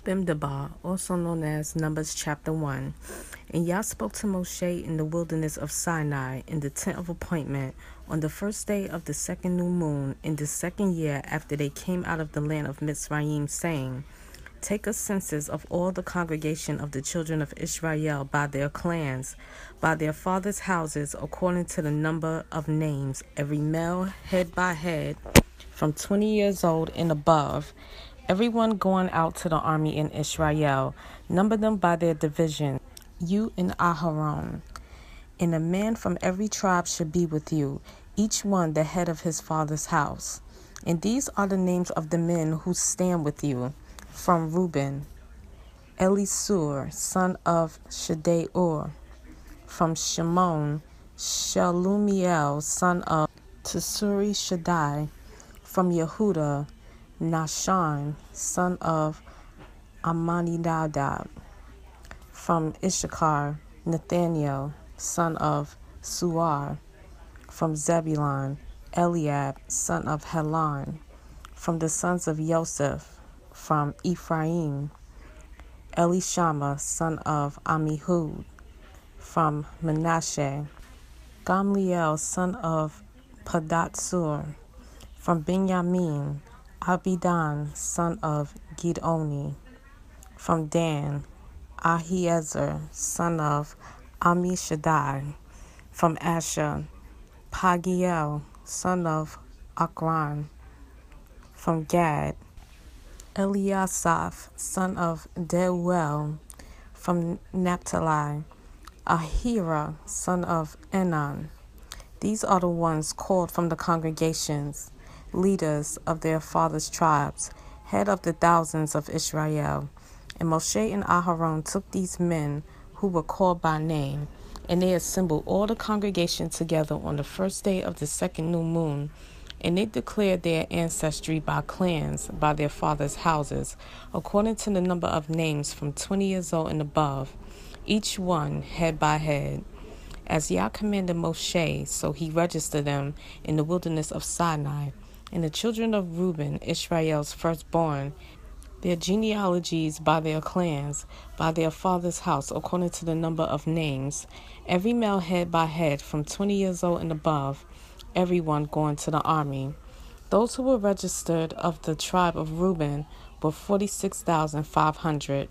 Bimdabah, also known as Numbers chapter 1. And Yah spoke to Moshe in the wilderness of Sinai in the tent of appointment on the first day of the second new moon in the second year after they came out of the land of Mitzrayim, saying, Take a census of all the congregation of the children of Israel by their clans, by their fathers' houses, according to the number of names, every male head by head, from 20 years old and above, everyone going out to the army in Israel. Number them by their division, you and Aharon. And a man from every tribe should be with you, each one the head of his father's house. And these are the names of the men who stand with you. From Reuben, Elisur, son of Shedeur. From Shimon, Shelumiel, son of Tsuri Shaddai. From Yehuda, Nahshon, son of Amminadab. From Issachar, Nathaniel, son of Suar. From Zebulun, Eliab, son of Helon. From the sons of Joseph, from Ephraim, Elishama, son of Ammihud. From Manasseh, Gamliel, son of Padatsur. From Benjamin, Abidan, son of Gidoni. From Dan, Ahiezer, son of Ammishaddai. From Asher, Pagiel, son of Akran. From Gad, Eliasaph, son of Deuel. From Naphtali, Ahira, son of Enan. These are the ones called from the congregations, leaders of their fathers' tribes, head of the thousands of Israel. And Moshe and Aharon took these men who were called by name, and they assembled all the congregation together on the first day of the second new moon. And they declared their ancestry by clans, by their fathers' houses, according to the number of names from 20 years old and above, each one head by head. As Yah commanded Moshe, so he registered them in the wilderness of Sinai. And the children of Reuben, Israel's firstborn, their genealogies by their clans, by their father's house, according to the number of names, every male head by head from 20 years old and above, everyone going to the army. Those who were registered of the tribe of Reuben were 46,500.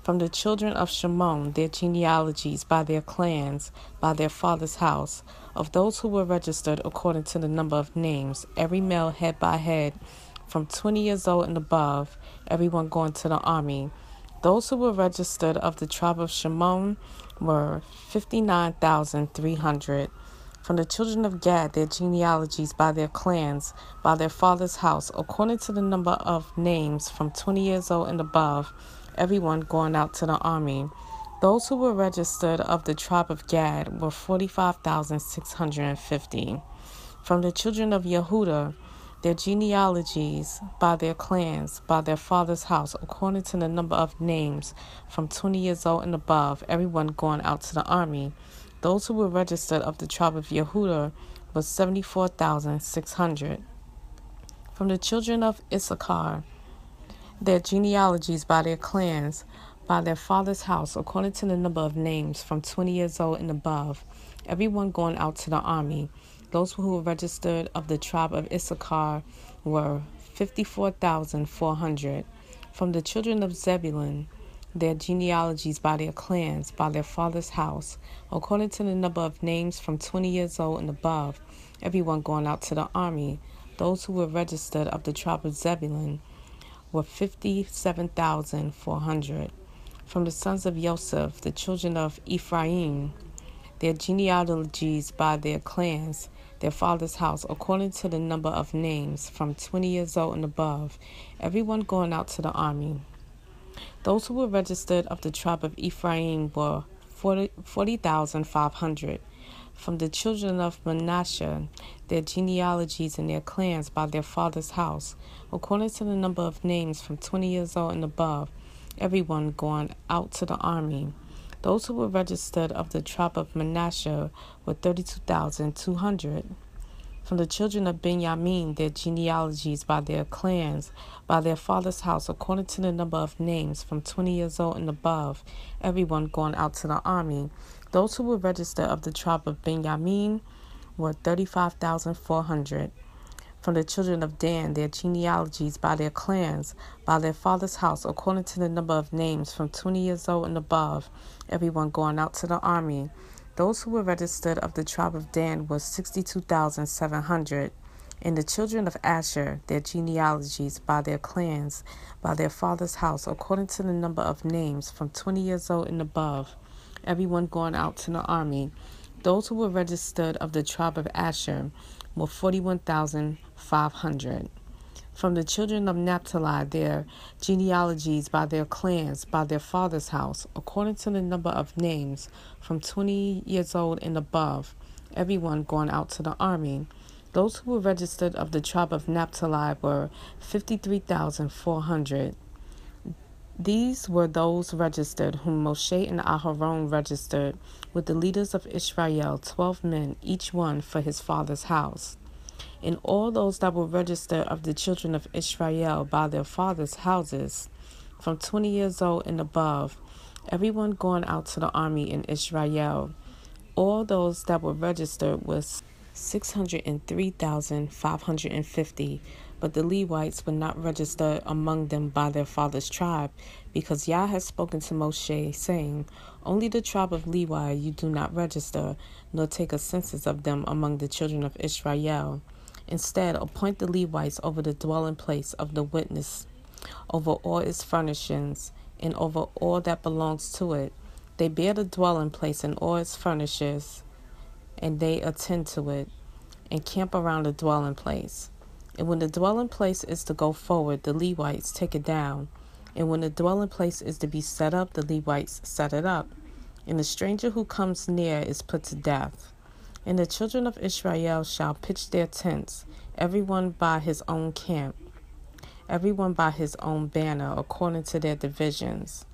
From the children of Shimon, their genealogies by their clans, by their father's house, of those who were registered according to the number of names, every male head by head, from 20 years old and above, everyone going to the army. Those who were registered of the tribe of Shimon were 59,300. From the children of Gad, their genealogies by their clans, by their father's house, according to the number of names, from 20 years old and above, everyone going out to the army. Those who were registered of the tribe of Gad were 45,650. From the children of Yehuda, their genealogies by their clans, by their father's house, according to the number of names, from 20 years old and above, everyone going out to the army. Those who were registered of the tribe of Yehuda was 74,600. From the children of Issachar, their genealogies by their clans, by their father's house, according to the number of names, from 20 years old and above, everyone going out to the army. Those who were registered of the tribe of Issachar were 54,400. From the children of Zebulun, their genealogies by their clans, by their father's house, according to the number of names, from 20 years old and above, everyone going out to the army. Those who were registered of the tribe of Zebulun were 57,400. From the sons of Joseph, the children of Ephraim, their genealogies by their clans, their father's house, according to the number of names, from 20 years old and above, everyone going out to the army. Those who were registered of the tribe of Ephraim were 40,500. From the children of Manasseh, their genealogies and their clans by their father's house, according to the number of names, from 20 years old and above, everyone going out to the army. Those who were registered of the tribe of Manasseh were 32,200. From the children of Benjamin, their genealogies by their clans, by their father's house, according to the number of names, from 20 years old and above, everyone going out to the army. Those who were registered of the tribe of Benjamin were 35,400. From the children of Dan, their genealogies by their clans, by their father's house, according to the number of names, from 20 years old and above, everyone going out to the army. Those who were registered of the tribe of Dan was 62,700. And the children of Asher, their genealogies by their clans, by their father's house, according to the number of names, from 20 years old and above, everyone going out to the army. Those who were registered of the tribe of Asher were 41,500. From the children of Naphtali, their genealogies by their clans, by their father's house, according to the number of names, from 20 years old and above, everyone going out to the army. Those who were registered of the tribe of Naphtali were 53,400. These were those registered whom Moshe and Aharon registered with the leaders of Israel, 12 men, each one for his father's house. And all those that were registered of the children of Israel by their fathers' houses, from 20 years old and above, everyone going out to the army in Israel, all those that were registered was 603,550, but the Levites were not registered among them by their father's tribe, because Yah had spoken to Moshe, saying, Only the tribe of Levi you do not register, nor take a census of them among the children of Israel. Instead, appoint the Levites over the dwelling place of the witness, over all its furnishings, and over all that belongs to it. They bear the dwelling place and all its furnishings, and they attend to it, and camp around the dwelling place. And when the dwelling place is to go forward, the Levites take it down. And when the dwelling place is to be set up, the Levites set it up. And the stranger who comes near is put to death. And the children of Israel shall pitch their tents, everyone by his own camp, everyone by his own banner, according to their divisions.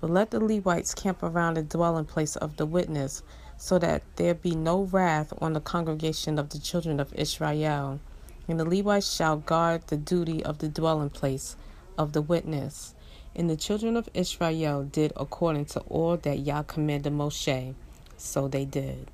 But let the Levites camp around the dwelling place of the witness, so that there be no wrath on the congregation of the children of Israel. And the Levites shall guard the duty of the dwelling place of the witness. And the children of Israel did according to all that Yah commanded Moshe, so they did.